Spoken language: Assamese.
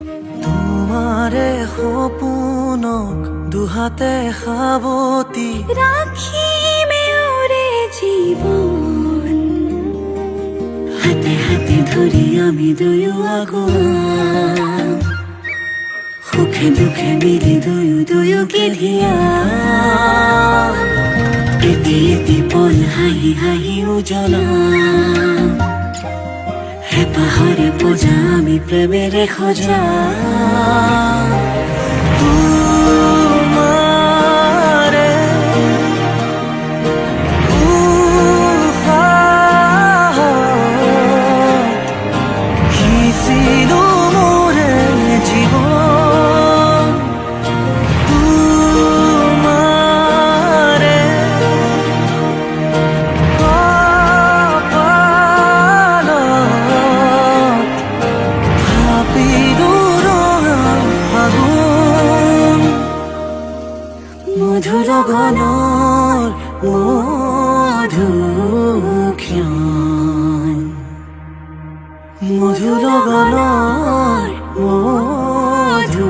তোমাৰে সপোনক দুহাতে সাৱটি ৰাখিমে ওৰে জীৱন, হাতে হাতে ধৰি আমি দুয়ো আগুৱা, সুখে দুখে মিলি দুয়োকে ধিয়া, এটি এটি পল হাঁহি হাঁহি উজ্বলা, হেঁপাহৰে পজা আমি প্ৰেমেৰে সজা। তোমাৰে উশাহত সিঁচিলো মোৰে জীৱন, তোমাৰে কপালত থাপিলো ৰঙা ফাগুন, মধুৰ গণৰ মধুক্ষণ, মধুৰ গণৰ মধু